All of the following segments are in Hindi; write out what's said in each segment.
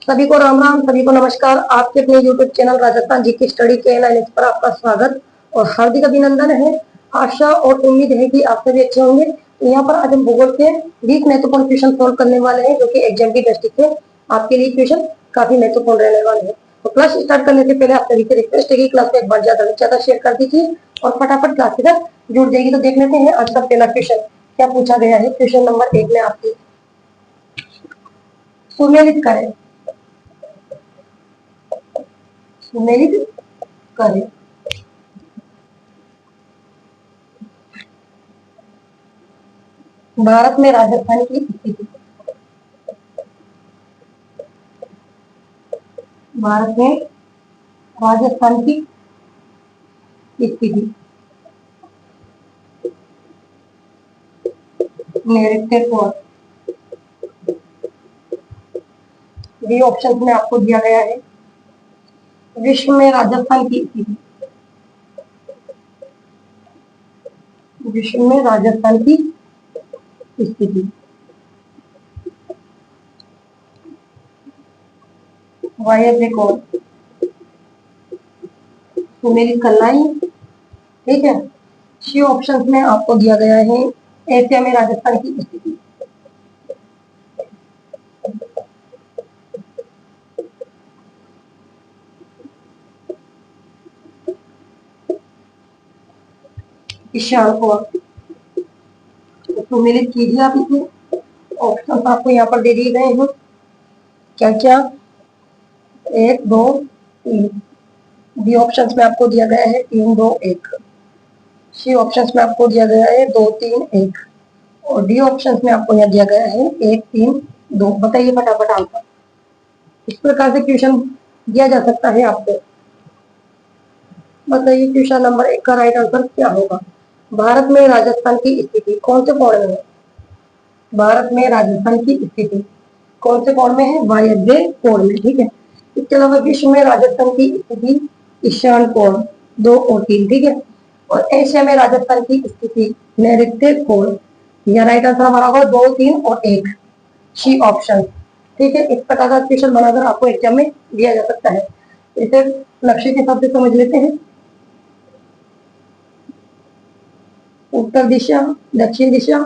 सभी को राम राम, सभी को नमस्कार। आपके अपने YouTube channel Rajasthan GK study के एनालिसिस पर आपका स्वागत और हार्दिक अभिनंदन है। आशा और उम्मीद है कि आप सभी अच्छे होंगे। तो यहाँ पर आज हम भूगोल के 20 महत्वपूर्ण क्वेश्चन सोल्व करने वाले हैं, जो कि एग्जाम की दृष्टि से आपके लिए क्वेश्चन काफी महत्वपूर्ण रहने वाले हैं। तो क्लास स्टार्ट करने से पहले आप सभी से रिक्वेस्ट है कि क्लास को एक बार ज्यादा शेयर कर दीजिए और फटाफट क्लास के साथ जुड़ जाएगी। तो देख लेते हैं आज का पहला क्वेश्चन क्या पूछा गया है। क्वेश्चन नंबर 1 में आपकी सुमेलित करें, सुमेलित करें भारत में राजस्थान की स्थिति। भारत में राजस्थान की स्थिति नैऋत्य कोण। ये ऑप्शन में आपको दिया गया है। विश्व में राजस्थान की स्थिति, विश्व में राजस्थान की स्थिति वायव्य कोण सुमेलित करना ही, ठीक है। सी ऑप्शन में आपको दिया गया है एशिया में राजस्थान की स्थिति। ईशान कोण सुमेलित कीजिए आप इसमें। ऑप्शन आपको यहाँ पर दे दिए गए हैं। क्या क्या? 1 2 3। बी ऑप्शन में आपको दिया गया है 3 2 1। सी ऑप्शन में आपको दिया गया है 2 3 1 और डी ऑप्शन में आपको यहाँ दिया गया है 1 3 2। बताइए फटाफट आंसर। इस प्रकार से क्वेश्चन दिया जा सकता है आपको। बताइए क्वेश्चन नंबर 1 का राइट आंसर क्या होगा। भारत में राजस्थान की स्थिति कौन से कोण में है? भारत में राजस्थान की स्थिति कौन से कोण में है? वायव्य कोण में, ठीक है। इसके अलावा विश्व में राजस्थान की स्थिति ईशान कोण 2 और 3, ठीक है। और एशिया में राजस्थान की स्थिति नैऋत्य कोण। यह राइट आंसर हमारा होगा 2 3 और 1, सी ऑप्शन, ठीक है। इस प्रकार का क्वेश्चन बनाकर आपको एग्जाम में दिया जा सकता है। इसे लक्ष्य के हिसाब से समझ लेते हैं। उत्तर दिशा, दक्षिण दिशा,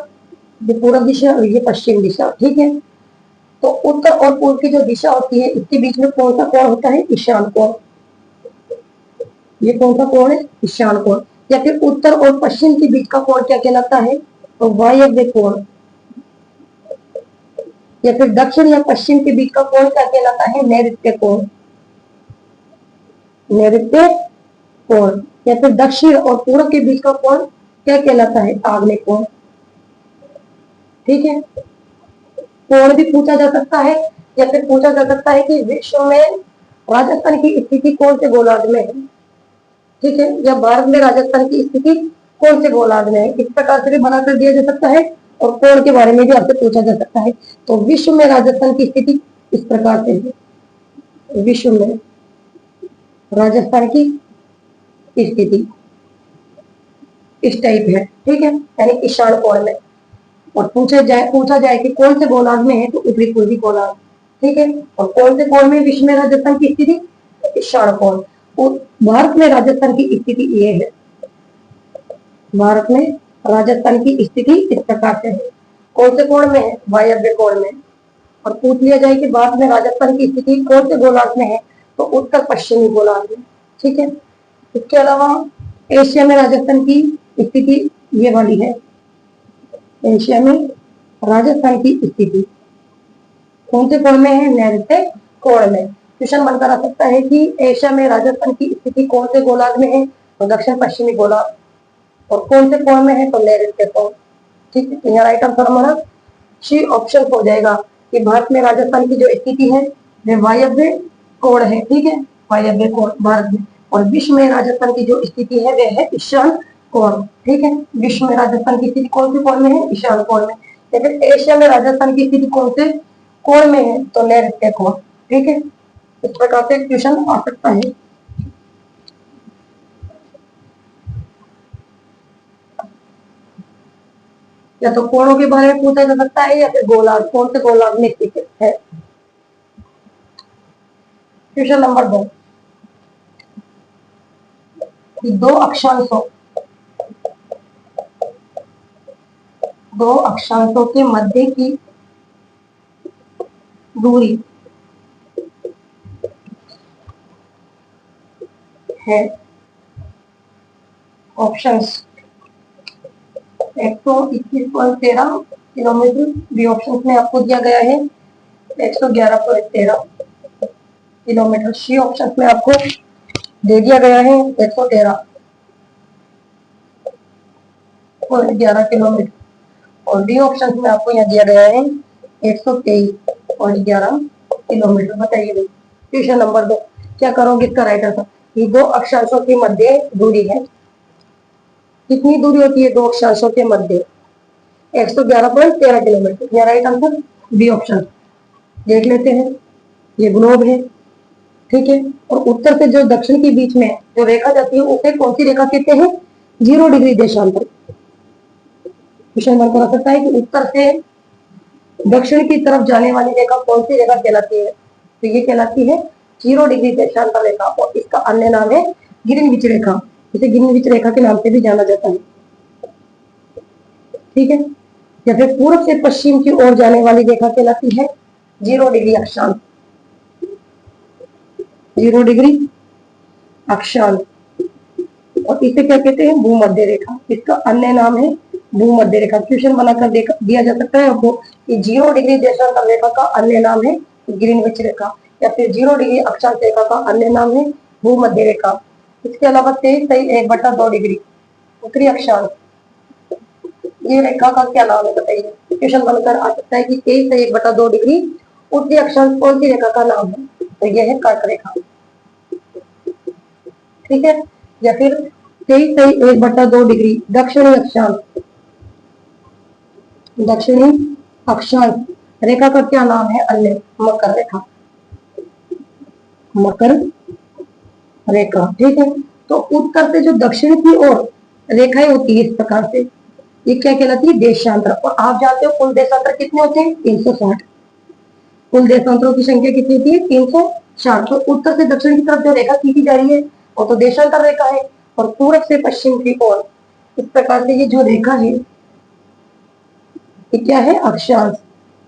ये पूर्व दिशा और ये पश्चिम दिशा, ठीक है। तो उत्तर और पूर्व की जो दिशा होती है इसके बीच में कौन सा कोण होता है? ईशान कोण। ये कौन सा कोण है? ईशान कोण। या फिर उत्तर और पश्चिम के बीच का कोण क्या कहलाता है? तो वायव्य कोण। या फिर दक्षिण या पश्चिम के बीच का कोण क्या कहलाता है? नैऋत्य कोण। नैऋत्य कोण। या फिर दक्षिण और पूर्व के बीच का कोण क्या कहलाता है? आग्नेय कोण, ठीक है। कोण भी पूछा जा सकता है या फिर पूछा जा सकता है कि विश्व में राजस्थान की स्थिति कौन से गोलार्ध में है, ठीक है। या भारत में राजस्थान की स्थिति कौन से गोलार्ध में है। इस प्रकार से भी बनाकर दिया जा सकता है और कोण के बारे में भी आपसे पूछा जा सकता है। तो विश्व में राजस्थान की स्थिति इस प्रकार से है। विश्व में राजस्थान की स्थिति इस टाइप है, ठीक है, यानी ईशान कोण में। और पूछा जाए कि कौन से गोलार्ध में है, तो उत्तरी पूर्वी गोलार्ध, ठीक है। और कौन से कोण में विश्व में राजस्थान की स्थिति? ईशान कोण। भारत में राजस्थान की स्थिति ये है। भारत में राजस्थान की स्थिति इस प्रकार से है। कौन से कोण में है? वायव्य कोण में। और पूछ लिया जाए कि भारत में राजस्थान की स्थिति कौन से गोलार्ध में है, तो उत्तर पश्चिमी गोलार्ध में, ठीक है। इसके अलावा एशिया में राजस्थान की स्थिति ये वाली है। एशिया में राजस्थान की स्थिति कौन से कोण में है? नैऋत्य कोण में। क्वेश्चन बनकर आ सकता है कि एशिया में राजस्थान की स्थिति कौन से गोलार्ध में है? तो दक्षिण पश्चिमी गोलार्ध। और कौन से कोण में है? तो नैऋत्य कोण, ठीक है। यहाँ राइट आंसर हमारा सी ऑप्शन हो जाएगा कि भारत में राजस्थान की जो स्थिति है वह वायव्य कोण है, ठीक है, वायव्य कोण भारत में। और विश्व में राजस्थान की जो स्थिति है वह है ईशान कोण, ठीक है। विश्व में राजस्थान की स्थिति कौन से कोण में है? ईशान कोण में। लेकिन एशिया में राजस्थान की स्थिति कौन से कोण में है? तो नैऋत्य कोण, ठीक है। इस प्रकार से क्वेश्चन आ सकता है। या तो कोणों के बारे में पूछा जा सकता है या फिर गोलार्ध, कौन से गोलार्ध में स्थित है। क्वेश्चन नंबर 2, दो अक्षांशों के मध्य की दूरी है ऑप्शंस 121.13 किलोमीटर, बी ऑप्शन में आपको दिया गया है 111.13 किलोमीटर, सी ऑप्शन में आपको दे दिया गया है 113.11 किलोमीटर, और डी ऑप्शन में आपको यहाँ दिया गया है 123.11 किलोमीटर। बताइए भाई क्वेश्चन नंबर 2 क्या करोगे इसका राइट आंसर। ये दो अक्षांशों के मध्य दूरी है, कितनी दूरी होती है दो अक्षांशों के मध्य, 111.13 किलोमीटर। यह राइट आंसर बी ऑप्शन। देख लेते हैं, ये ग्लोब है, ठीक है, और उत्तर से जो दक्षिण के बीच में जो रेखा जाती है उसे कौन सी रेखा कहते हैं, 0 डिग्री देशांतर। क्वेश्चन बनकर आ सकता है कि उत्तर से दक्षिण की तरफ जाने वाली रेखा कौन सी रेखा कहलाती है, तो ये कहलाती है 0 डिग्री देशांतर रेखा, और इसका अन्य नाम है ग्रीनविच रेखा, इसे ग्रीनविच रेखा के नाम से भी जाना जाता है, ठीक है। या फिर पूर्व से पश्चिम की ओर जाने वाली रेखा कहलाती है 0 डिग्री अक्षांश, 0 डिग्री अक्षांश, और इसे क्या कहते हैं, भूमध्य रेखा, इसका अन्य नाम है भूमध्य रेखा। क्वेश्चन बनाकर दिया जा सकता है आपको कि 0 डिग्री देशांतर रेखा का अन्य नाम है ग्रीनविच रेखा, या फिर 0 डिग्री अक्षांश रेखा का अन्य नाम है भूमध्य रेखा। इसके अलावा 23.1/2 डिग्री उत्तरी अक्षांश, ये रेखा का क्या नाम है बताइए। क्वेश्चन बनकर आ सकता है कि 23.1/2 डिग्री उत्तरी अक्षांश कौन सी रेखा का नाम है, तो यह है कर्क रेखा, ठीक है। या फिर 23.1/2 डिग्री दक्षिणी अक्षांश रेखा का क्या नाम है, अन्य मकर रेखा, मकर रेखा, ठीक है। तो उत्तर से जो दक्षिण की ओर रेखाएं होती है इस प्रकार से, ये क्या कहलाती है, देशांतर। और आप जानते हो कुल देशांतर कितने होते हैं, 360। कुल देशांतरों की संख्या कितनी होती है, 360। तो उत्तर से दक्षिण की तरफ जो रेखा खींची जा रही है वो तो देशांतर रेखा है, और पूर्व से पश्चिम की ओर इस प्रकार से ये जो रेखा है ये क्या है, अक्षांश,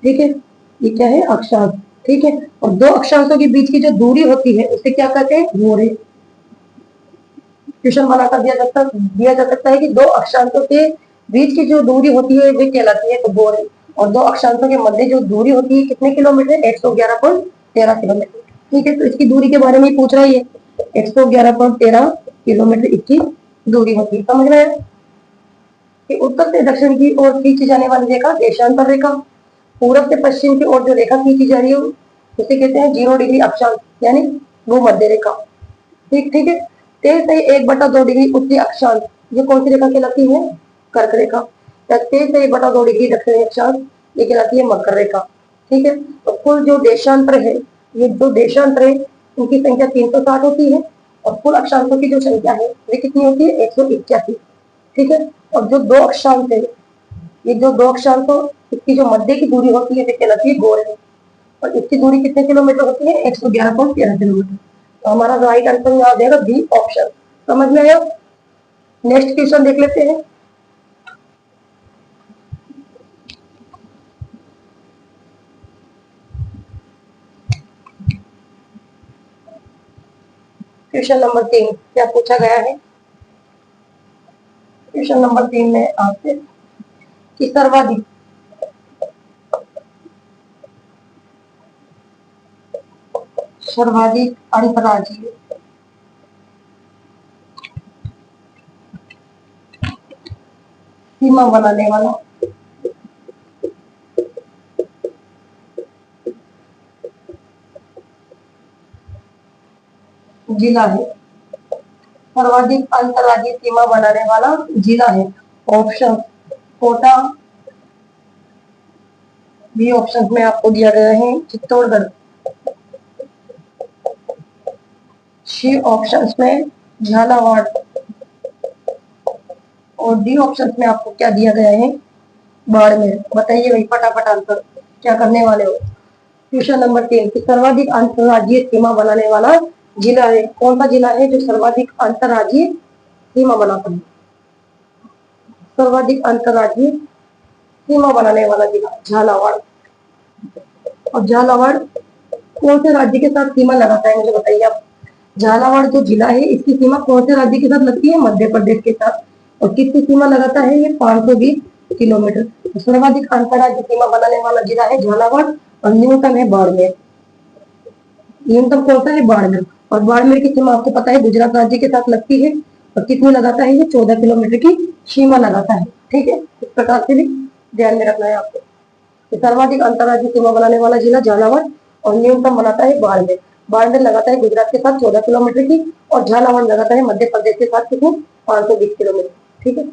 ठीक है, ये क्या है, अक्षांश, ठीक है। और दो अक्षांशों के बीच की जो दूरी होती है उसे क्या कहते हैं, गोरे। क्वेश्चन बनाकर दिया जा सकता है कि दो अक्षांशों के बीच की जो दूरी होती है वे कहलाती है गोरे, और दो अक्षांशों के मध्य जो दूरी होती है कितने किलोमीटर, 111.13 किलोमीटर, ठीक है। तो इसकी दूरी के बारे में पूछ रहा है, ये 111.13 किलोमीटर इसकी दूरी होती है। समझ रहे हैं कि उत्तर से दक्षिण की ओर खींची जाने वाली रेखा देशांतर रेखा, पूर्व से पश्चिम की ओर जो रेखा खींची जा रही है उसे कहते हैं 0 डिग्री अक्षांश यानी भूमध्य रेखा, ठीक है। 23.1/2 डिग्री उत्तरी अक्षांश, ये कौन सी रेखा कहलाती है, कर्क रेखा। 23.1/2 डिग्री दक्षिणी अक्षांश, ये कहलाती है मकर रेखा, ठीक है। तो कुल जो देशांतर है, ये जो देशांतर है उनकी संख्या 360 होती है, और कुल अक्षांशों की जो संख्या है वे कितनी होती है, 181, ठीक है। और जो दो अक्षांश है, ये जो दो अक्षांश हो इसकी जो मध्य की दूरी होती है वे कहलाती है गोरे, और इसकी दूरी कितने किलोमीटर होती है, 111.13 किलोमीटर। तो हमारा राइट आंसर यहाँ आ जाएगा बी ऑप्शन। समझ में आया। नेक्स्ट क्वेश्चन देख लेते हैं। क्वेश्चन नंबर 3 क्या पूछा गया है। क्वेश्चन नंबर 3 में आपसे कि सर्वाधिक अंतर्राज्यीय सीमा बनाने वाला जिला है, सर्वाधिक अंतर्राज्यीय सीमा बनाने वाला जिला है। ऑप्शन कोटा, बी ऑप्शन में आपको दिया गया है चित्तौड़गढ़, सी ऑप्शन में झालावाड़, और डी ऑप्शन में आपको क्या दिया गया है, बाड़मेर। बताइए भाई फटाफट आंसर क्या करने वाले हो। क्वेश्चन नंबर 3 कि सर्वाधिक अंतरराज्यीय सीमा बनाने वाला जिला है, कौन सा जिला है जो सर्वाधिक अंतरराज्यीय सीमा बनाता है? सर्वाधिक अंतरराज्यीय सीमा बनाने वाला जिला झालावाड़। और झालावाड़ कौन से राज्य के साथ सीमा लगाता है, मुझे बताइए आप। झालावाड़ जो जिला है इसकी सीमा कौन से राज्य के साथ लगती है? मध्य प्रदेश के साथ। और कितनी सीमा लगाता है ये? 520 किलोमीटर। तो सर्वाधिक अंतरराज्यीय सीमा बनाने वाला जिला है झालावाड़ और न्यूनतम है बाड़मेर। न्यूनतम कौन सा है? बाड़मेर। और बाड़मेर की सीमा आपको पता है गुजरात राज्य के साथ लगती है। और कितनी लगाता है ये? 14 किलोमीटर की सीमा लगाता है। ठीक है, इस प्रकार से भी ध्यान में रखना है आपको। सर्वाधिक अंतरराज्यीय सीमा बनाने वाला जिला झालावाड़ और न्यूनतम बनाता है बाड़मेर। बाड़मेर लगाता है गुजरात के साथ 14 किलोमीटर की और झालावाड़ लगाता है मध्य प्रदेश के साथ कितनी? 520 किलोमीटर। ठीक है।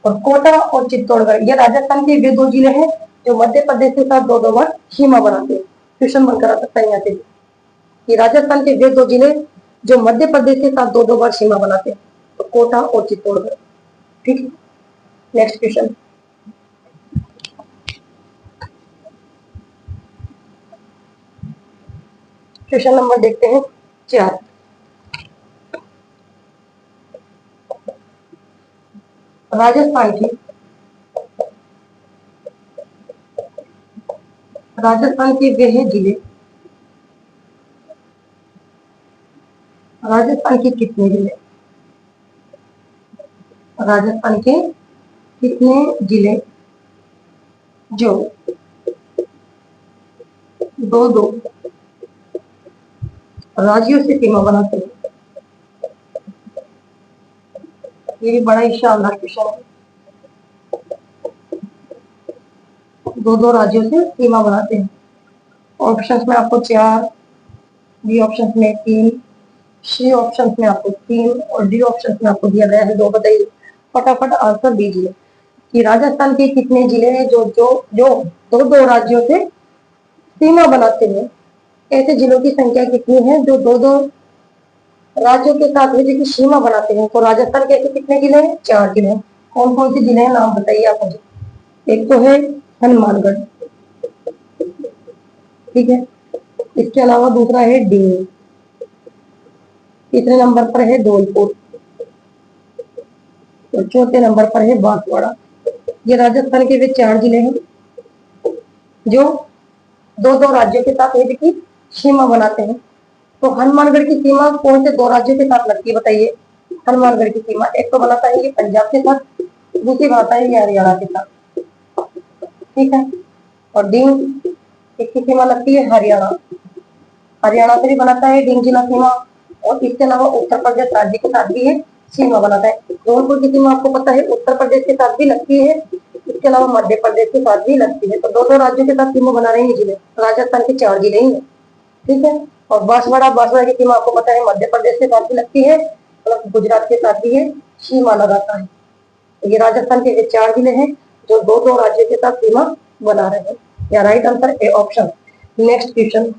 और कोटा और चित्तौड़गढ़ ये राजस्थान के वे दो जिले हैं जो मध्य प्रदेश के साथ दो बार सीमा बनाते हैं। क्वेश्चन बनकर आ सकता है यहाँ से कि राजस्थान के वे दो जिले जो मध्य प्रदेश के साथ दो बार सीमा बनाते हैं, तो कोटा और चित्तौड़गढ़। ठीक है। नेक्स्ट क्वेश्चन, क्वेश्चन नंबर देखते हैं 4। राजस्थान के वे हैं जिले, राजस्थान के कितने जिले? राजस्थान के कितने जिले जो दो दो राज्यों से सीमा बनाते हैं? ये भी बड़ा ही शानदार क्वेश्चन है। दो दो राज्यों से सीमा बनाते हैं। ऑप्शंस में आपको 4, बी ऑप्शन में 3, सी ऑप्शन में आपको 3 और डी ऑप्शन में आपको दिया गया है 2। बताइए, फटाफट आंसर दीजिए कि राजस्थान के कितने जिले हैं जो जो जो दो दो राज्यों से सीमा बनाते हैं? ऐसे जिलों की संख्या कितनी है जो दो दो राज्यों के साथ में जिसकी सीमा बनाते हैं? तो राजस्थान के ऐसे कितने जिले हैं? 4 जिले हैं। कौन कौन से जिले हैं, नाम बताइए आप मुझे। एक तो है हनुमानगढ़, ठीक है। इसके अलावा दूसरा है डींग, तीसरे नंबर पर है धौलपुर और चौथे नंबर पर है बांसवाड़ा। ये राजस्थान के वे 4 जिले हैं जो दो दो राज्यों के साथ की सीमा बनाते हैं। तो हनुमानगढ़ की सीमा कौन से 2 राज्यों के साथ लगती है, बताइए। हनुमानगढ़ की सीमा एक तो बनाता है ये पंजाब के साथ, दूसरी बनाता है ये हरियाणा के साथ। ठीक है। और डींग इसकी सीमा लगती है हरियाणा, हरियाणा से भी बनाता है डींग जिला सीमा। और इसके अलावा उत्तर प्रदेश राज्य के साथ भी है सीमा बनाता है। जौनपुर की सीमा आपको पता है उत्तर प्रदेश के साथ भी लगती है, इसके अलावा मध्य प्रदेश के साथ भी लगती है। तो दो दो राज्यों के साथ सीमा बना रहे हैं जिले, राजस्थान के 4 जिले ही है। ठीक है। और बांसवाड़ा, बांसवाड़ा की सीमा आपको पता है मध्य प्रदेश के साथ भी लगती है और गुजरात के साथ भी है सीमा लगाता है। तो ये राजस्थान के 4 जिले हैं जो दो दो राज्यों के साथ सीमा बना रहे हैं। या right answer A option. Next question,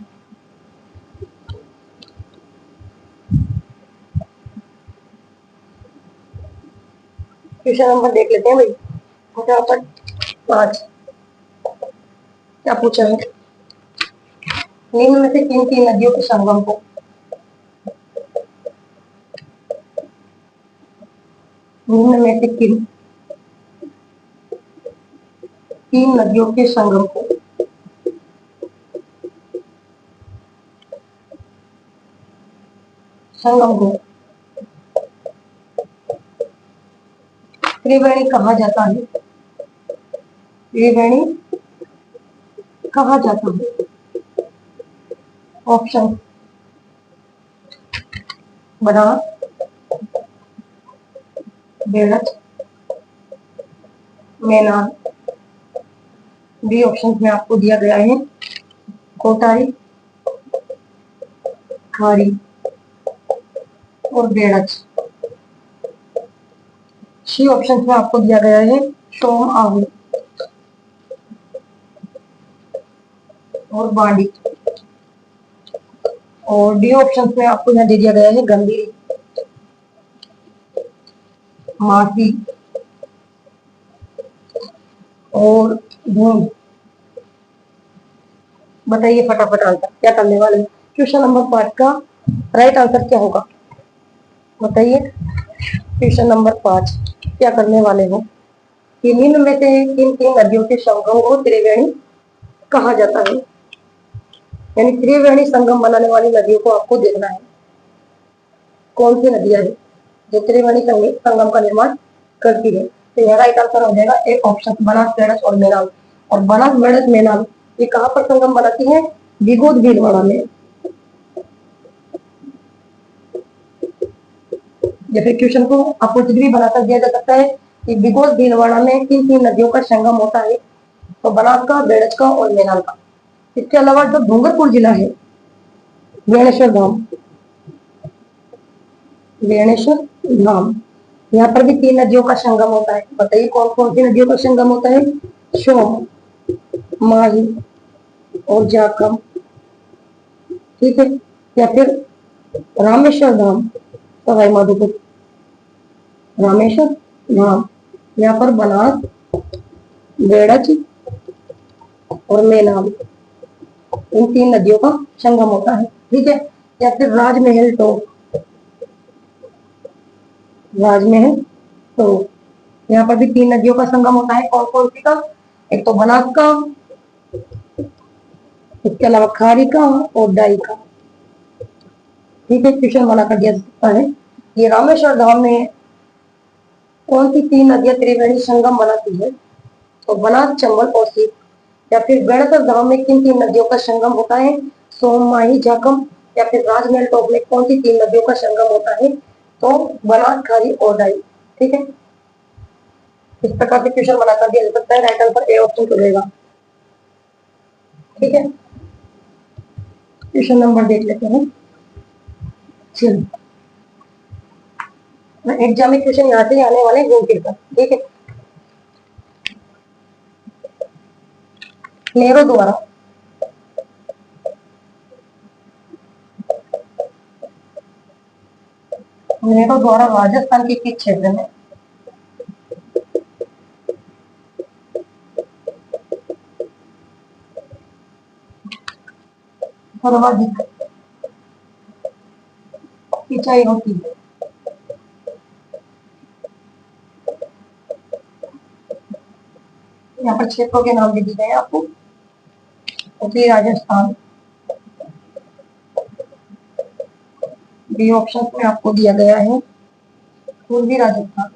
question number देख लेते हैं भाई फटाफट 5। क्या पूछा है? निम्न में से किन तीन नदियों के संगम को, निम्न में से किन तीन नदियों के संगम को त्रिवेणी कहा जाता है? त्रिवेणी कहा जाता है? Option Banas, Berach, Menal. B option में आपको दिया गया है कोटाई, खारी और बेड़च। सी ऑप्शन में आपको दिया गया है सोम, आहू और बाड़ी। और डी ऑप्शन में आपको यहाँ दे दिया गया है गंभीरी, मासी और धूम। बताइए फटाफट आंसर क्या करने वाले हैं। क्वेश्चन नंबर 5 का राइट आंसर क्या होगा बताइए। क्वेश्चन नंबर 5 क्या करने वाले हो कि निम्न में से किन तीन नदियों के संगम को त्रिवेणी कहा जाता है। यानी त्रिवेणी संगम बनाने वाली नदियों को आपको देखना है कौन सी नदियां है जो त्रिवेणी संगम का निर्माण करती है। तो यह राइट आंसर हो जाएगा एक ऑप्शन बनास मेरठ और मेनाल। और बनास मेरठ मेनाल ये कहाँ पर संगम बनाती है बिगोद भीलवाड़ा में। या फिर क्वेश्चन को आपको भी बनाकर दिया जा सकता है कि बिगोद भीलवाड़ा में किन तीन नदियों का संगम होता है। तो बनास का बेड़ज का और मेनाल का। इसके अलावा जो डूंगरपुर जिला है बेणेश्वर धाम बेणेश्वर धाम यहाँ पर भी तीन नदियों का संगम होता है। बताइए कौन कौन सी नदियों का संगम होता है। सोम माही और जाखम ठीक है। या फिर रामेश्वर धाम सवाई माधोपुर रामेश्वर धाम यहाँ पर बनास बेड़च और मेनाल इन तीन नदियों का संगम होता है ठीक है। या फिर राजमहल तो यहाँ पर भी तीन नदियों का संगम होता है कौन कौन सी का। एक तो बनास का इसके अलावा खारी का और डाई का ठीक है। क्वेश्चन बना कर दिया सकता है ये रामेश्वर धाम में कौन सी तीन नदियां त्रिवेणी संगम बनाती है। तो बनास चंबल और सीप। या फिर बेणेश्वर धाम में किन तीन नदियों का संगम होता है सोम माही जाखम। या फिर राजमहल टॉप में कौन सी तीन नदियों का संगम होता है तो बनास खारी और डाई ठीक है। इस प्रकार से क्वेश्चन बनाकर दिया जा सकता है राइट आंसर ए ऑप्शन चलेगा ठीक है। क्वेश्चन नंबर देख लेते हैं। चलिए एग्जाम में क्वेश्चन यहाँ से आने वाले घूम फिर कर ठीक है। नेहरू द्वारा राजस्थान के किस क्षेत्र में सर्वाधिक सिंचाई होती है। यहाँ पर क्षेत्रों के नाम भी दिए गए आपको। उत्तरी राजस्थान बी ऑप्शन में आपको दिया गया है पूर्वी राजस्थान।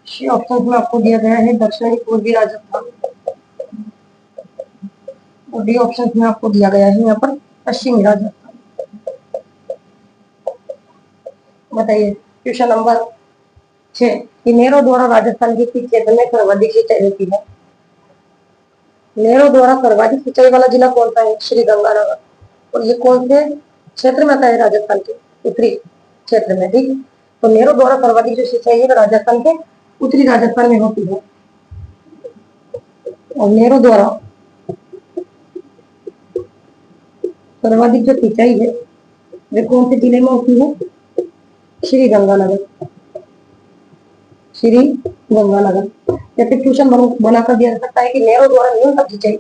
सी ऑप्शन में आपको दिया गया है दक्षिणी पूर्वी राजस्थान। और डी ऑप्शन में आपको दिया गया है यहाँ पर पश्चिमी राजस्थान। बताइए क्वेश्चन नंबर 6 कि नेहरू द्वारा राजस्थान के किस क्षेत्र में सर्वाधिक सिंचाई होती है। नेहरू द्वारा सर्वाधिक सिंचाई वाला जिला कौन सा है श्री गंगानगर। और ये कौन से क्षेत्र में आता है राजस्थान के उत्तरी क्षेत्र में ठीक है। तो नेहरू द्वारा सर्वाधिक जो सिंचाई है राजस्थान के उत्तरी राजस्थान में होती है। और नेहरू द्वारा सर्वाधिक जो सिंचाई है वे कौन से जिले में होती है श्री गंगानगर या फिर क्वेश्चन बनाकर दिया जा सकता है कि नेहरू द्वारा न्यूनतम सिंचाई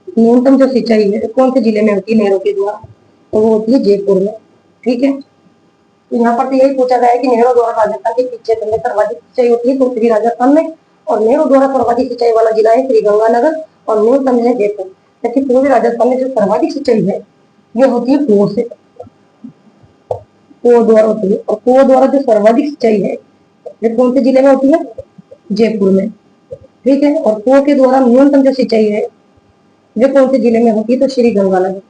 न्यूनतम जो सिंचाई है कौन से जिले में होती है नेहरू के द्वारा तो वो होती है जयपुर में ठीक है। तो यहाँ पर तो यही पूछा गया है कि नेहरू द्वारा राजस्थान के किस क्षेत्र में सर्वाधिक सिंचाई होती है तो उत्तरी राजस्थान में। और नेहरू द्वारा सर्वाधिक सिंचाई वाला जिला है श्री गंगानगर और न्यूनतम है जयपुर। जबकि पूर्वी राजस्थान में जो सर्वाधिक सिंचाई है ये होती है कुओं से कुओं द्वारा होती है। और कुओं द्वारा जो सर्वाधिक सिंचाई है ये कौन से जिले में होती है जयपुर में ठीक है। और कुओं के द्वारा न्यूनतम जो सिंचाई है ये कौन से जिले में होती है तो श्री गंगानगर।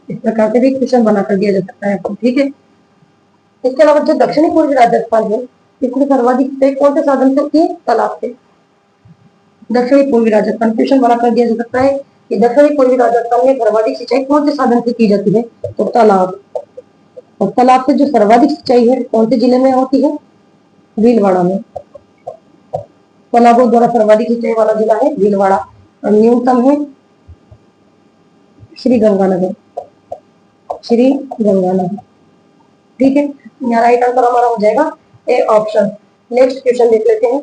इस प्रकार से भी क्वेश्चन बनाकर दिया जा सकता है ठीक है। इसके अलावा जो दक्षिणी पूर्वी राजस्थान है इसमें सर्वाधिक सिंचाई कौन से साधन से होती है तालाब से। दक्षिणी पूर्वी राजस्थान क्वेश्चन बनाकर दिया जा सकता है कि दक्षिणी पूर्वी राजस्थान में सर्वाधिक सिंचाई कौन से साधन से की जाती है तो तालाब। और तालाब से जो सर्वाधिक सिंचाई है कौन से जिले में होती है भीलवाड़ा में। तालाबों द्वारा सर्वाधिक सिंचाई वाला जिला है भीलवाड़ा और न्यूनतम है श्री गंगानगर ठीक है। यहाँ राइट आंसर हमारा हो जाएगा ए ऑप्शन नेक्स्ट क्वेश्चन देख लेते हैं।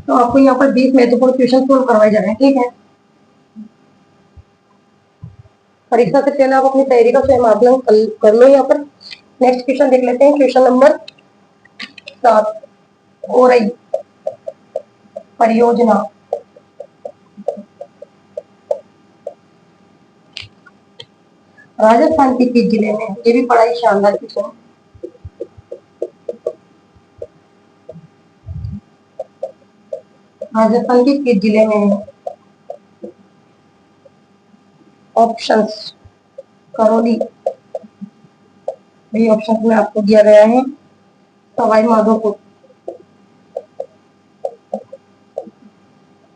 तो आपको यहाँ पर 20 महत्वपूर्ण क्वेश्चन सोल्व करवाए जा रहे हैं, ठीक है। परीक्षा से पहले आप अपनी तैयारी का स्वयं आकलन कर लो। यहाँ पर नेक्स्ट क्वेश्चन देख लेते हैं। क्वेश्चन नंबर 7, ओरई परियोजना राजस्थान के किस जिले में है? ये भी बड़ा ही शानदार क्वेश्चन। राजस्थान के किस जिले में है? ऑप्शंस करौली, ये ऑप्शन में आपको दिया गया है। सवाई माधोपुर,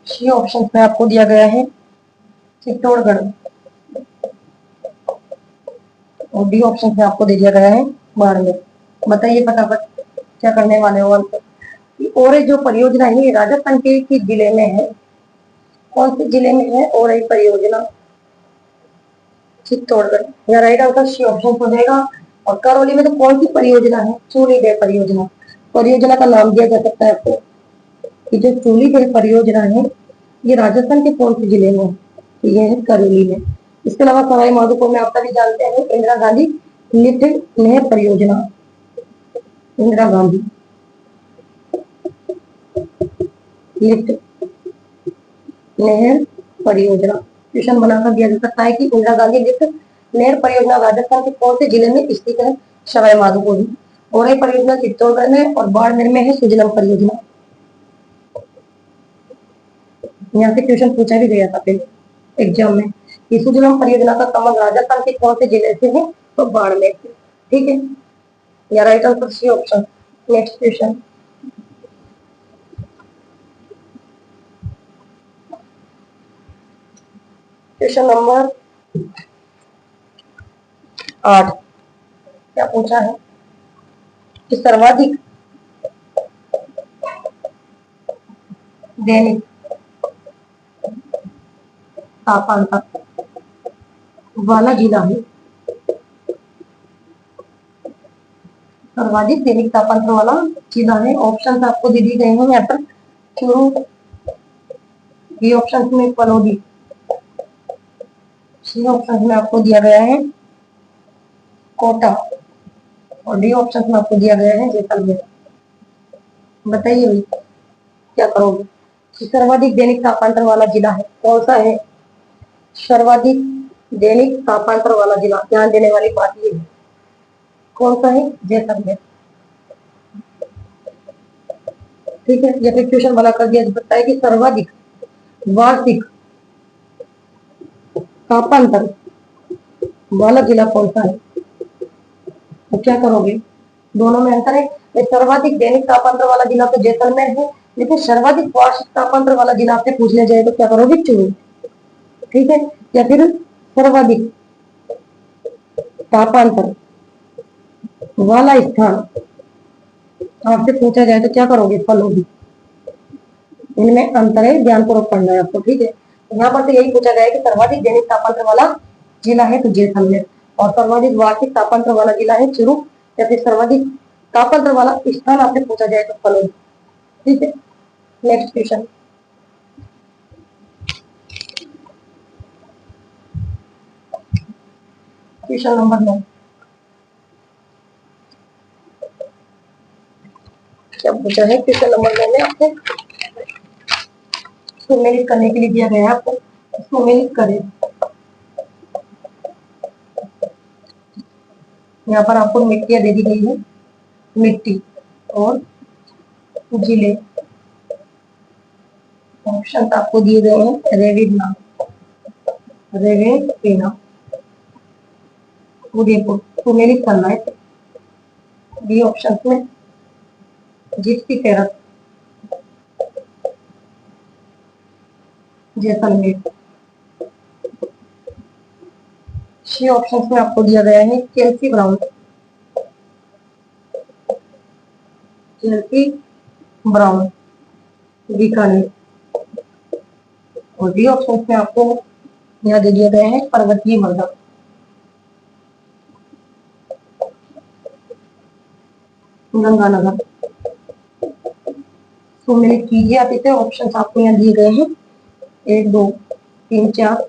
ये ऑप्शन में आपको दिया गया है। चित्तौड़गढ़, और डी ऑप्शन में आपको दे दिया गया है बाड़मेर। बताइए फटाफट क्या करने वाले हो आप। और जो परियोजना है ये राजस्थान के किस जिले में है? कौन से जिले में है और परियोजना? चित्तौड़गढ़। या राइट आंसर सी ऑप्शन हो जाएगा। और करौली में तो कौन सी परियोजना है? चूली डैम परियोजना। परियोजना का नाम दिया जा सकता है आपको कि जो चूली डैम परियोजना है ये राजस्थान के कौन से जिले में है? तो ये है करौली में। इसके अलावा सवाई माधोपुर में आप सभी जानते हैं इंदिरा गांधी लिफ्ट नहर परियोजना। इंदिरा गांधी लिफ्ट नहर परियोजना क्वेश्चन बनाकर दिया जा सकता है कि इंदिरा गांधी लिफ्ट नहर परियोजना राजस्थान के कौन से जिले में स्थित है? सवाई माधोपुर में। और ये परियोजना चित्तौड़गढ़ में और बाड़मेर में है सुजलम परियोजना। यहाँ से क्वेश्चन पूछा भी गया था पहले एग्जाम में कि सुजलम परियोजना का संबंध राजस्थान के कौन से जिले से है? तो बाड़मेर से, ठीक है। या right answer C option. Next question, question number 8 क्या पूछा है कि सर्वाधिक दैनिक तापमान वाला जिला है? सर्वाधिक दैनिक तापमान वाला जिला है। ऑप्शन आपको दे दिए गए हैं यहाँ पर। चूरू, बी ऑप्शन में पलौदी, सी ऑप्शन में आपको दिया गया है कोटा, और डी ऑप्शन में आपको दिया गया है जैसलमेर। बताइए भाई क्या करोगे? सर्वाधिक दैनिक तापमान वाला जिला है कौन सा है? सर्वाधिक दैनिक तापमान वाला जिला, ध्यान देने वाली बात ये है, कौन सा है? जैसलमेर, ठीक है। या फिर क्वेश्चन बना कर दिया सकता है कि सर्वाधिक वार्षिक तापमान वाला जिला कौन सा है? तो क्या करोगे? दोनों में अंतर है। सर्वाधिक दैनिक तापमान वाला जिला तो जैसलमेर है, लेकिन सर्वाधिक वार्षिक तापमान वाला जिला आपसे पूछने जाए तो क्या करोगे? चूरू, ठीक है। या फिर सर्वाधिक तापमान वाला स्थान आपसे पूछा जाए तो क्या करोगे? पलौदी। इनमें अंतर है, ध्यानपूर्वक पढ़ना है आपको, ठीक है। यहाँ पर तो यही पूछा गया है कि सर्वाधिक दैनिक तापमान वाला जिला है तो जैसलमेर, और सर्वाधिक वार्षिक तापमान वाला जिला है चूरू, या फिर सर्वाधिक तापमान वाला स्थान आपसे पूछा जाए तो पलौदी, ठीक है। नेक्स्ट क्वेश्चन, क्वेश्चन नंबर 9 क्या पूछा है? क्वेश्चन नंबर 9 में आपको सुमेलित करने के लिए दिया गया है, आपको सुमेलित करें। यहाँ पर आपको मिट्टियां दे दी गई है, मिट्टी और जिले। ऑप्शन आपको दिए गए हैं रेविडना, रेवेना, उदयपुर। सुमेलित करना है। बी ऑप्शन में जिप्सी कैरत, जैसलमेर। सी ऑप्शन में आपको दिया गया है Chelsea brown, Chelsea brown, Bikaner. और डी ऑप्शन में आपको यहाँ दे दिया गया है पर्वतीय मृदा, गंगानगर। तो मेरे कीजिए आप इतने ऑप्शन आपको यहाँ दिए गए हैं, 1 2 3 4।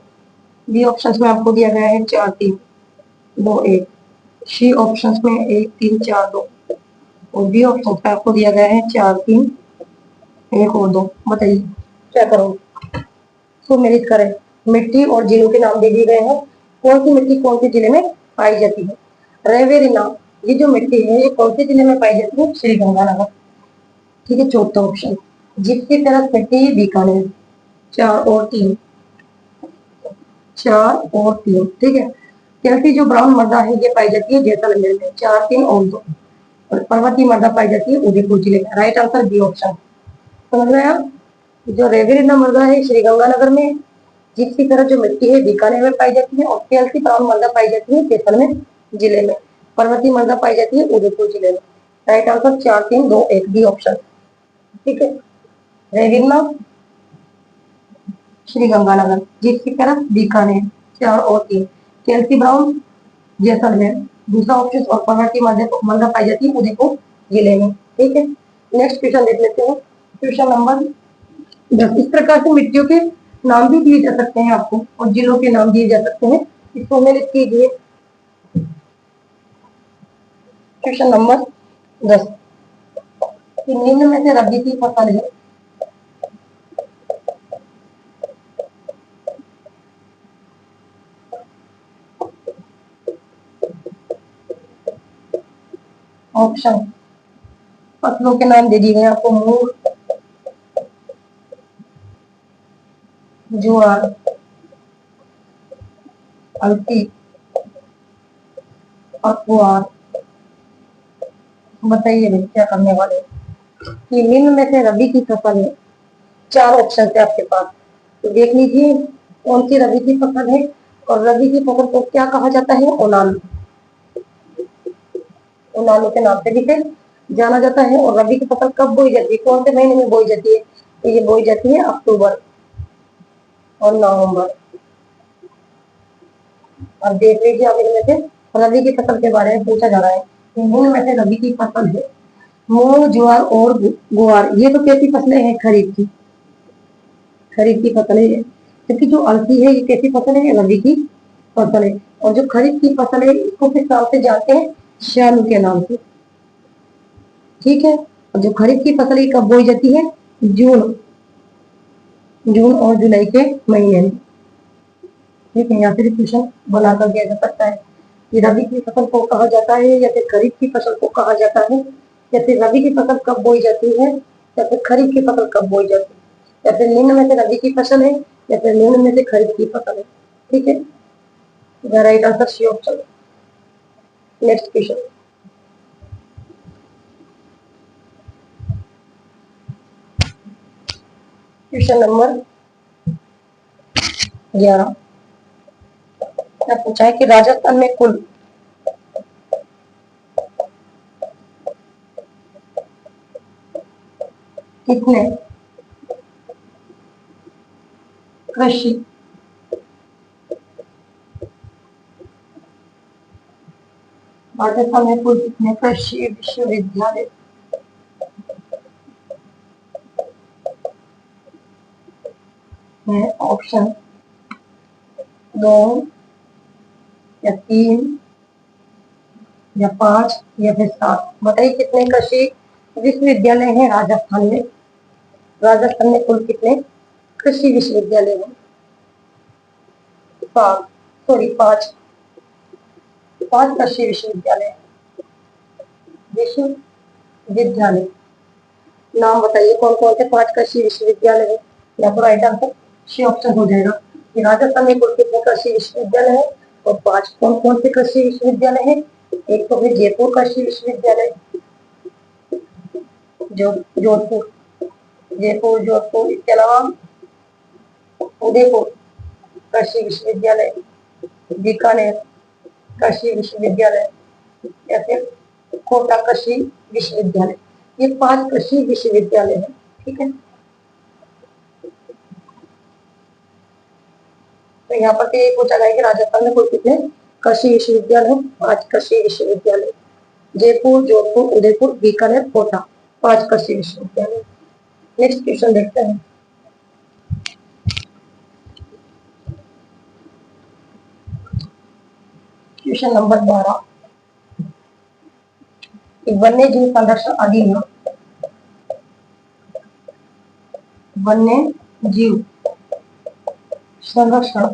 बी ऑप्शन में आपको दिया गया है 4 3 2 1। सी ऑप्शन में 1 3 4 2 और डी ऑप्शन में आपको दिया गया है 4 3 1 और 2। बताइए क्या करोगे? तो मेरी करें, मिट्टी और जिलों के नाम दे दिए गए हैं। कौन सी मिट्टी कौन से जिले में पाई जाती है? रेवेरी नाम, ये जो मिट्टी है ये कौन से जिले में पाई जाती है? श्री गंगानगर। ठीक है, चौथा ऑप्शन, जिसकी तरफ मिट्टी है बीकानेर। 4 और 3, 4 और 3। ठीक है, कैल्सी जो ब्राउन मृदा है ये पाई जाती है जैसलमेर में। 4 3 और 2। और पर्वतीय मृदा पाई जाती है उदयपुर जिले में। Right answer B option. समझ रहे हैं आप? जो रेवेरी मृदा है श्री गंगानगर में, जिसकी तरह जो मिट्टी है बीकानेर में पाई जाती है, और कैल्सी ब्राउन मृदा पाई जाती है जैसलमेर जिले में। पर्वतीय मृदा पाई जाती है उदयपुर जिले में। Right answer 4 3 2 1 B option. ठीक है, रेगिना श्री गंगानगर, जिसकी तरफ बीकानेर। 4 और 3, कैल्सी ब्राउन जैसलमेर दूसरा ऑप्शन, और पर्वतीय मृदा पाई जाती है उदयपुर जिले में। ठीक है, नेक्स्ट क्वेश्चन देख लेते हैं। Question number 10। इस प्रकार से मिट्टियों के नाम भी दिए जा सकते हैं आपको, और जिलों के नाम दिए जा सकते हैं। इसको सम्मिलित कीजिए। क्वेश्चन नंबर 10, निम्न में से रबी की फसल है। ऑप्शन, फसलों के नाम दे दिए गए आपको, मूंग, ज्वार, अलसी, अखबार। बताइए भाई क्या करने वाले कि निम्न में से रबी की फसल है। 4 ऑप्शन थे आपके पास, तो देख लीजिए कौन सी रबी की फसल है। और रबी की फसल को क्या कहा जाता है? ओनालू। ओनालू के नाम से भी फिर जाना जाता है। और रबी की फसल कब बोई जाती है, कौन से महीने में बोई जाती है? तो ये बोई जाती है अक्टूबर और नवंबर। अब देख लीजिए अब इनमें से रबी की फसल के बारे में पूछा जा रहा है। मूंग में से रबी की फसल है मूंग, ज्वार और गुआर। ये तो कैसी फसलें हैं? खरीफ की, खरीफ की फसल है। क्योंकि जो अलसी है ये कैसी फसल है? रबी की फसल है। और जो खरीफ की फसल है इसको किस नाम से जानते हैं? श्यालू के नाम से। ठीक है, और जो खरीफ की फसल है कब बोई जाती है? जून, जून और जुलाई के महीने में। ठीक है, यहाँ से भी क्वेश्चन बनाकर दिया जा सकता है कि रबी की फसल को कहा जाता है या फिर खरीफ की फसल को कहा जाता है, या फिर रबी की फसल कब बोई जाती है, या फिर खरीफ की फसल कब बोई जाती है, या फिर निम्न में से रबी की फसल है, या फिर निम्न में से खरीफ की फसल है। ठीक है, right answer C option. Next question, question number 11 क्या पूछा है कि राजस्थान में कुल कितने कृषि राजस्थान में कुल कितने कृषि विश्वविद्यालय हैं? ऑप्शन 2 या 3 या 5 या फिर 7। बताइए कितने कृषि विश्वविद्यालय हैं राजस्थान में? राजस्थान में कुल कितने कृषि विश्वविद्यालय हैं? 7, सॉरी 5, 5 कृषि विश्वविद्यालय। विश्वविद्यालय नाम बताइए कौन कौन से 5 कृषि विश्वविद्यालय है? या तो राइट आंसर सी ऑप्शन हो जाएगा कि राजस्थान में कुल कितने कृषि विश्वविद्यालय है और 5 कौन कौन से कृषि विश्वविद्यालय है। एक तो है जयपुर कृषि विश्वविद्यालय, जो जोधपुर, जयपुर जोधपुर, इसके अलावा उदयपुर कृषि विश्वविद्यालय, बीकानेर कृषि विश्वविद्यालय, या फिर कोटा कृषि विश्वविद्यालय। ये 5 कृषि विश्वविद्यालय है। ठीक है, तो यहाँ पर ये पूछा गया कि राजस्थान में कुल कितने कृषि विश्वविद्यालय हैं? 5 कृषि विश्वविद्यालय। जयपुर, जोधपुर, उदयपुर, बीकानेर, कोटा। 5 कृषि विश्वविद्यालय। नेक्स्ट क्वेश्चन देखते हैं। क्वेश्चन नंबर 12, वन्य जीव संरक्षण अधिनियम, वन्य जीव संरक्षण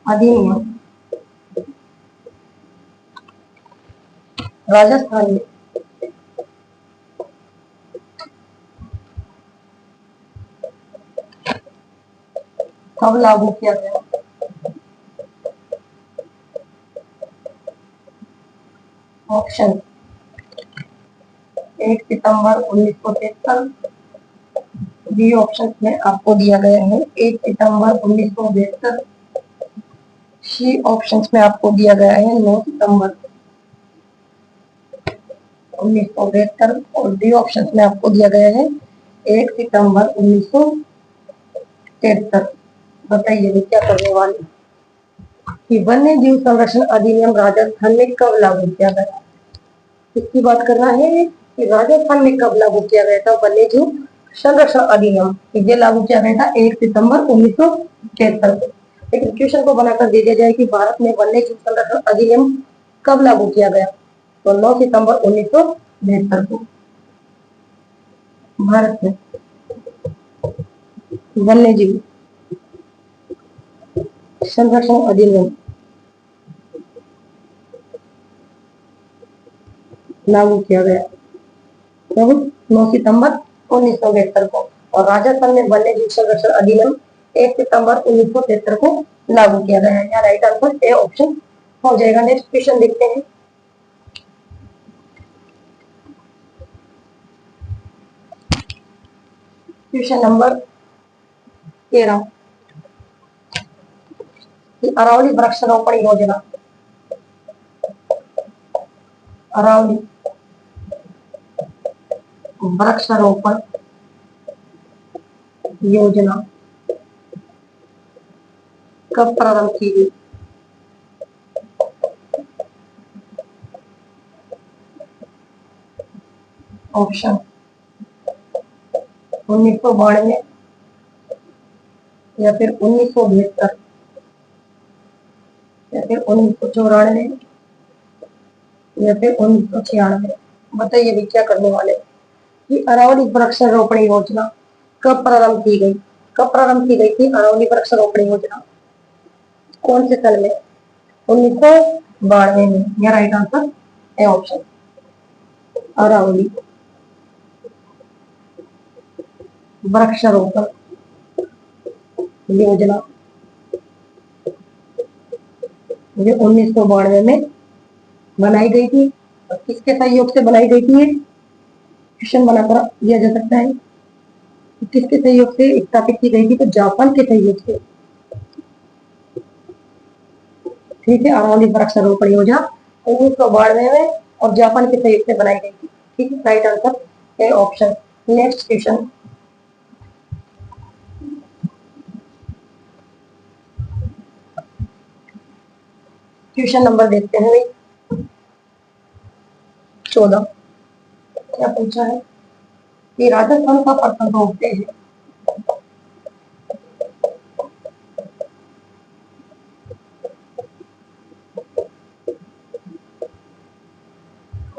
अधिनियम राजस्थान में कब लागू किया गया? ऑप्शन 1 सितंबर 1973, बी ऑप्शन में आपको दिया गया है 1 सितंबर 1972, सी ऑप्शन में आपको दिया गया है 9 सितंबर 1972 और डी ऑप्शन में आपको दिया गया है 1 सितंबर 1973। बताइए भी क्या करने वाले कि वन्य जीव संरक्षण अधिनियम राजस्थान में कब लागू किया गया? इसकी बात करना है कि राजस्थान में कब लागू किया गया था वन्य जीव संरक्षण अधिनियम। ये लागू किया गया था 1 सितंबर 1973 को। लेकिन क्वेश्चन को बनाकर दे दिया जाए कि भारत में वन्य जीव संरक्षण अधिनियम कब लागू किया गया, तो 9 सितंबर 1972 को भारत में वन्य जीव संरक्षण अधिनियम लागू किया गया, तो 9 सितंबर 1972 को। और राजस्थान में वन्य जीव संरक्षण अधिनियम 1 सितंबर 1973 को लागू किया गया है। यहाँ राइट आंसर ए ऑप्शन हो जाएगा। नेक्स्ट क्वेश्चन देखते हैं। क्वेश्चन नंबर 13, अरावली वृक्षारोपण योजना, अरावली वृक्षारोपण योजना कब प्रारंभ की गई? ऑप्शन 1992 या फिर 1972 या फिर 1994 या फिर 1996। बताइए भी क्या करने वाले कि अरावली वृक्षारोपण योजना कब प्रारंभ की गई? कब प्रारंभ की गई थी अरावली वृक्षारोपण योजना? कौन से साल में? 1992 में। यह राइट आंसर है ऑप्शन अरावली वृक्षारोपण योजना जो 1992 में बनाई गई थी। और किसके सहयोग से बनाई गई थी? क्वेश्चन बनाकर दिया जा सकता है किसके सहयोग से स्थापित की गई थी, तो जापान के सहयोग से। ठीक है, अरावली वृक्षारोपण योजना 1992 में और जापान के सहयोग से बनाई गई थी। ठीक है, right answer A option. Next question, question number देखते हैं 14। क्या पूछा है कि राजस्थान का प्रथम रोपवे है,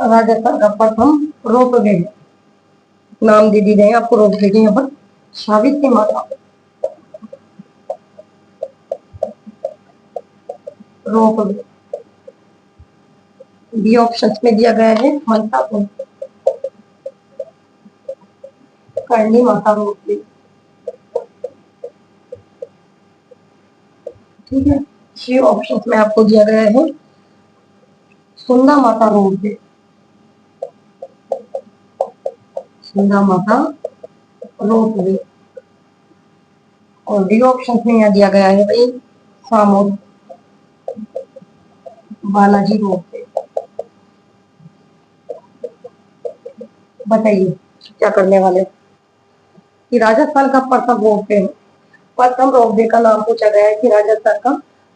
राजस्थान का प्रथम रोपवे है। नाम दे दी गए आपको रोपवे के यहाँ पर। सावित्री माता रोपवे, बी ऑप्शन में दिया गया है मनसापुर, करणी माता रोपवे। ठीक है, सी ऑप्शन में आपको दिया गया है सुंदा माता रोपवे, सुंदा माता रोपवे। और डी ऑप्शन में यहाँ दिया गया है भाई सामोद बालाजी रोपवे। बताइए क्या करने वाले कि राजस्थान का प्रथम रोपवे है। प्रथम रोपवे का नाम पूछा गया है कि राजस्थान का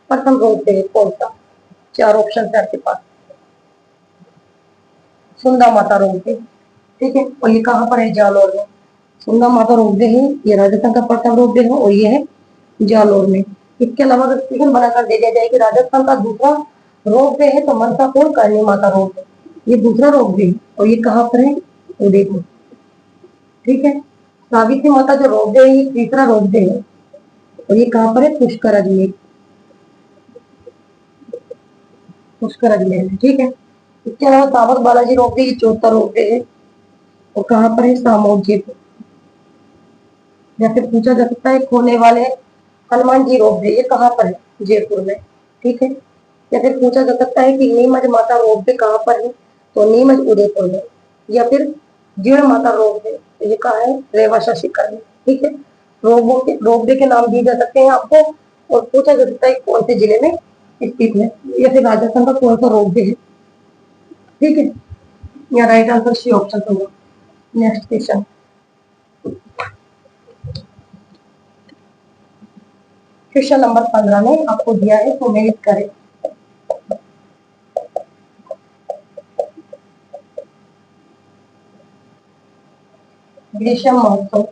प्रथम रोपवे कौन सा? 4 ऑप्शन है आपके पास। सुंदा माता रोपवे, ठीक है। और ये कहाँ पर है? जालौर में। सुंदा माता रोपवे है, ये राजस्थान का प्रथम रोपवे है और ये है जालौर में। इसके अलावा अगर स्टेशन बनाकर दे दिया जाए कि राजस्थान का दूसरा रोपवे है तो मनसापुर करनी माता रोपवे, ये दूसरा रोपवे है और ये कहाँ पर है? उदयपुर, ठीक है। सावित्री माता जो रोपवे है ये तीसरा रोपवे है और ये कहाँ पर है? पुष्कर अजमेर, पुष्कर अजमेर में, ठीक है। इसके अलावा सावक बालाजी रोपवे ये चौथा रोपवे है और कहाँ पर है? सामोद जयपुर। या फिर पूछा जा सकता है खोने वाले हनुमान जी रोपवे ये कहाँ पर है? जयपुर में, ठीक है। या फिर पूछा जा सकता है कि नीमच माता रोपवे कहाँ पर है? तो नीमच उदयपुर में। या फिर जीण माता रोपवे ये कहाँ है? रेवाशा शिखर में, ठीक है। रोपवे के नाम दिए जा सकते हैं आपको और पूछा जा सकता है कौन से जिले में स्थित है या फिर राजस्थान का कौन सा रोपवे है, ठीक है। या राइट आंसर सी ऑप्शन होगा। नेक्स्ट क्वेश्चन, क्वेश्चन नंबर 15 में आपको दिया है सुमेलित करें। ग्रीष्म महोत्सव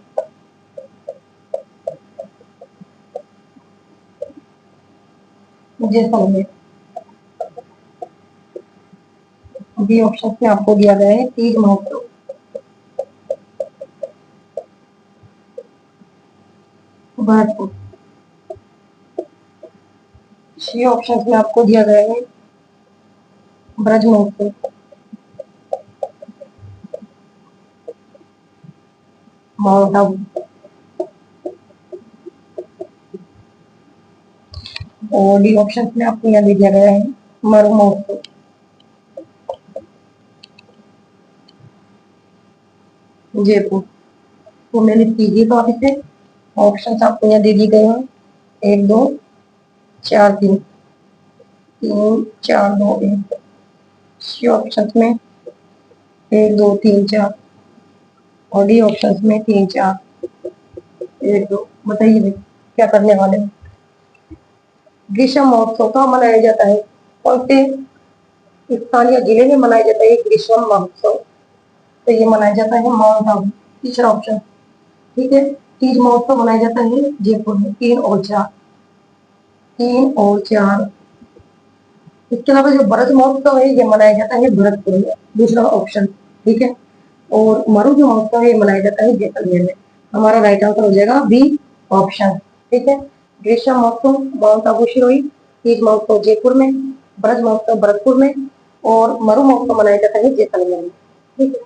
जैसलमेर। बी ऑप्शन में आपको दिया गया है तीज महोत्सव भरतपुर। सी ऑप्शन में आपको दिया गया है ब्रज महोत्सव माउंट आबू। और डी ऑप्शन में आपको यहाँ दे दिया गया है मरु महोत्सव जयपुर। तो मैंने कीजिए तो आप इसे ऑप्शन आपको यहाँ दे दिए गए हैं 1 2 4 3 3 4 2 1। सी ऑप्शन में 1 2 3 4 और डी ऑप्शन में 3 4 1 2। बताइए भाई क्या करने वाले हैं? ग्रीष्म महोत्सव कहाँ मनाया जाता है? कौन से स्थान या जिले में मनाया जाता है ग्रीष्म महोत्सव? तो ये मनाया जाता है माउंट आबू, तीसरा ऑप्शन, ठीक है। तीज महोत्सव मनाया जाता है जयपुर में। 3 और 4, 3 और 4। इसके अलावा जो ब्रज महोत्सव है ये मनाया जाता है भरतपुर में, दूसरा ऑप्शन, ठीक है। और मरु जो महोत्सव है ये मनाया जाता है जैसलमेर में। हमारा राइट आंसर हो जाएगा बी ऑप्शन, ठीक है। ग्रीष्म महोत्सव माउंट आबू सिरोही, तीज महोत्सव जयपुर में, ब्रज महोत्सव भरतपुर में और मरु महोत्सव मनाया जाता है जैसलमेर में, ठीक है।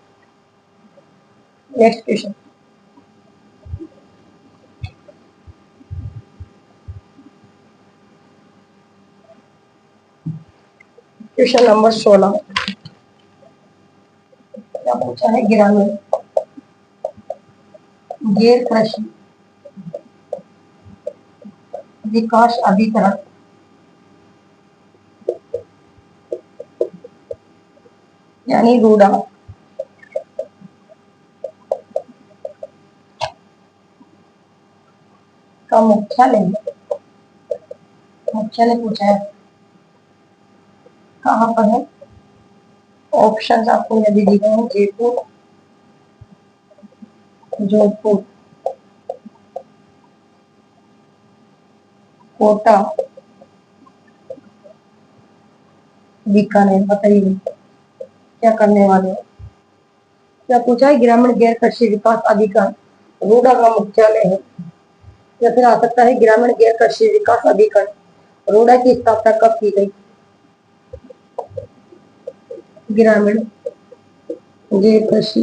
नेक्स्ट क्वेश्चन, क्वेश्चन नंबर 16 क्या पूछा है? ग्रामीण गैर कृषि विकास अभिकरण यानी रूडा का मुख्यालय पूछा है कहाँ पर है? ऑप्शन आपको यदि दी गए हैं जयपुर, जोधपुर, कोटा, बीकानेर। बताइए क्या करने वाले हैं? क्या पूछा है? ग्रामीण गैर कृषि विकास अधिकार रूडा का मुख्यालय है। या फिर आ सकता है ग्रामीण गैर कृषि विकास अधिकार रूडा की स्थापना कब की गई? ग्रामीण गैर कृषि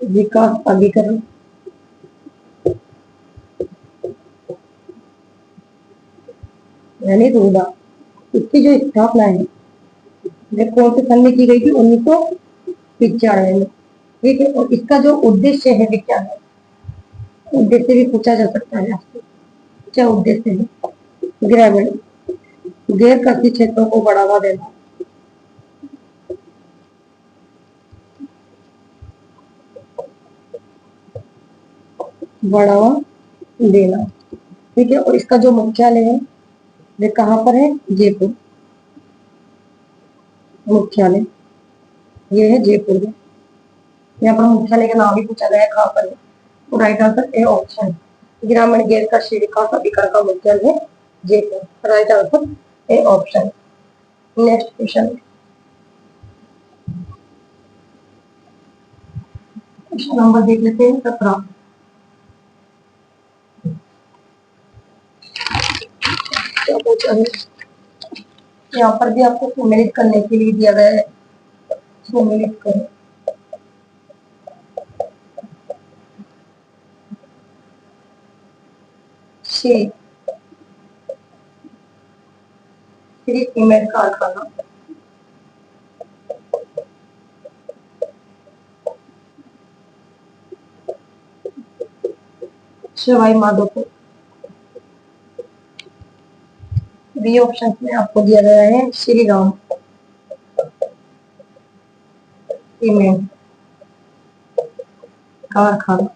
विकास अभिकरण यानी रूडा, इसकी जो स्थापना है ये कौन से सन में की गई थी? 1995 में, ठीक है। और इसका जो उद्देश्य है क्या है? उद्देश्य भी पूछा जा सकता है आपसे, क्या उद्देश्य है? ग्रामीण गैर कृषि क्षेत्रों को बढ़ावा देना, बढ़ावा देना, ठीक है। और इसका जो मुख्यालय है वे कहाँ पर है? जयपुर मुख्यालय, ये है जयपुर में। यहाँ पर मुख्यालय का नाम भी पूछा गया है, कहाँ पर है, तो राइट आंसर ए ऑप्शन। ग्रामीण गैर कृषि विकास अभिकरण का मुख्यालय है Jaipur, right answer A option. Next question, question number देख लेते हैं 17। क्या पूछा है, यहाँ पर भी आपको सम्मिलित करने के लिए दिया गया है, सम्मिलित करें। श्री सीमेंट कारखाना सवाई माधोपुर। बी ऑप्शन में आपको दिया गया है श्री राम सीमेंट कारखाना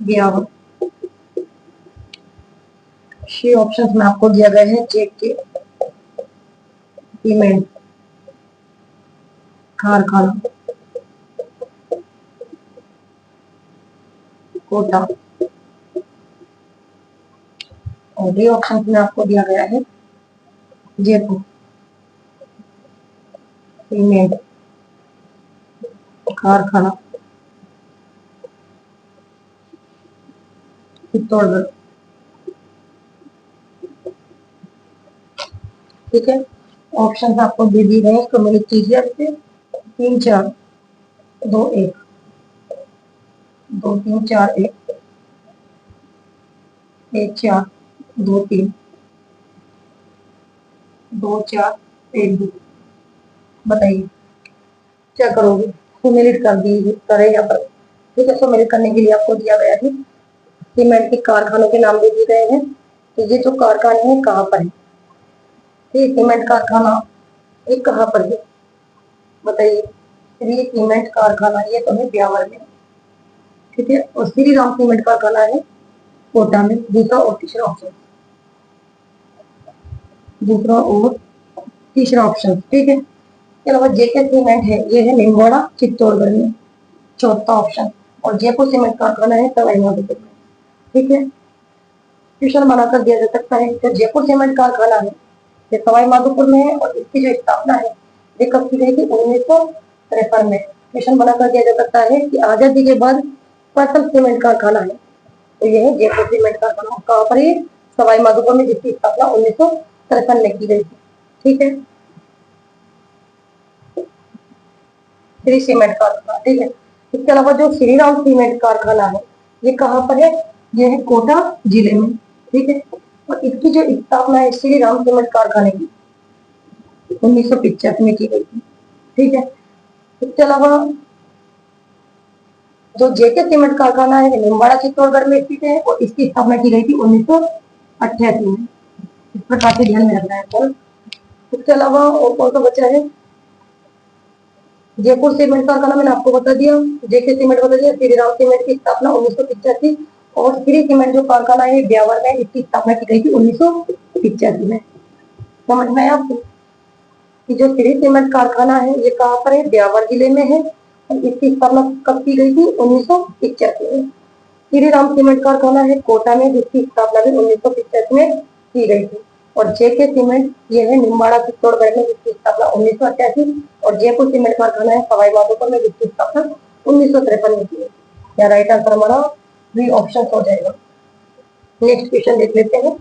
ब्यावर। सी ऑप्शन में आपको दिया गया है जेके सीमेंट कारखाना कोटा। और डी ऑप्शन में आपको दिया गया है जयपुर सीमेंट कारखाना चित्तौड़गढ़। ठीक है, ऑप्शन आपको दे दिए गए, इसको मिलित कीजिए आपसे। 3 4 2 1 2 3 4 1 1 4 2 3 2 4 1 2। बताइए क्या करोगे, सुमेलित कर दीजिए, करें यहाँ पर। ठीक है, सुमेलित करने के लिए आपको दिया गया है सीमेंट के कारखानों के नाम दे दिए गए हैं। तो ये जो कारखाने हैं कहाँ पर है, ये सीमेंट कारखाना ये कहाँ पर है बताइए। श्री सीमेंट कारखाना ये तो है ब्यावर में। ठीक है, और श्री राम सीमेंट कारखाना है कोटा में। दूसरा और तीसरा ऑप्शन, दूसरा और तीसरा ऑप्शन। ठीक है, इसके अलावा जेके सीमेंट है ये है निम्बोड़ा चित्तौड़गढ़ में, चौथा ऑप्शन। और जयपुर सीमेंट कारखाना है सवाई माधोपुर में। ठीक है, क्वेश्चन बनाकर दिया जा सकता है जो जयपुर सीमेंट कारखाना है ये सवाई माधोपुर में है, और इसकी जो स्थापना है ये कब की गई थी 1953 में। क्वेश्चन बनाकर दिया जा सकता है कि आजादी के बाद प्रथम सीमेंट कारखाना है, तो यह है जयपुर सीमेंट कारखाना। कहाँ पर है, सवाई माधोपुर में, जिसकी स्थापना 1953 में की गई थी। ठीक है, श्री सीमेंट कारखाना। ठीक है, इसके अलावा जो श्री राम सीमेंट कारखाना है ये कहाँ पर है, ये है कोटा जिले में। ठीक है, और इसकी जो स्थापना है श्री राम सीमेंट कारखाने की 1985 में की गई थी। ठीक है, इसके अलावा जो जेके सीमेंट कारखाना है निम्बाड़ा चित्तौड़गढ़ में स्थित है, और इसकी स्थापना की गई थी 1988 में। इस प्रकार से ध्यान में रखना है। इसके अलावा और कौन सा बचा है, जयपुर सीमेंट कारखाना मैंने आपको बता दिया, जेके सीमेंट बता दिया, श्री राम सीमेंट की स्थापना 1985, और श्री सीमेंट जो कारखाना है ब्यावर में, इसकी स्थापना की गई थी 1985 में। समझ में आया आपको कि जो श्री सीमेंट कारखाना है ये कहाँ पर है, ब्यावर जिले में है, और इसकी स्थापना कब की गई थी 1985 में। श्री राम सीमेंट कारखाना है कोटा में, जिसकी स्थापना भी 1985 में की गई थी। और जेके सीमेंट ये है निम्बाड़ा चित्तौड़गढ़ में, जिसकी स्थापना 1988, और जयपुर सीमेंट कारखाना है सवाई माधोपुर में, जिसकी स्थापना 1953 में की गई। या राइट आंसर हमारा बी ऑप्शन हो जाएगा। नेक्स्ट क्वेश्चन देख लेते हैं।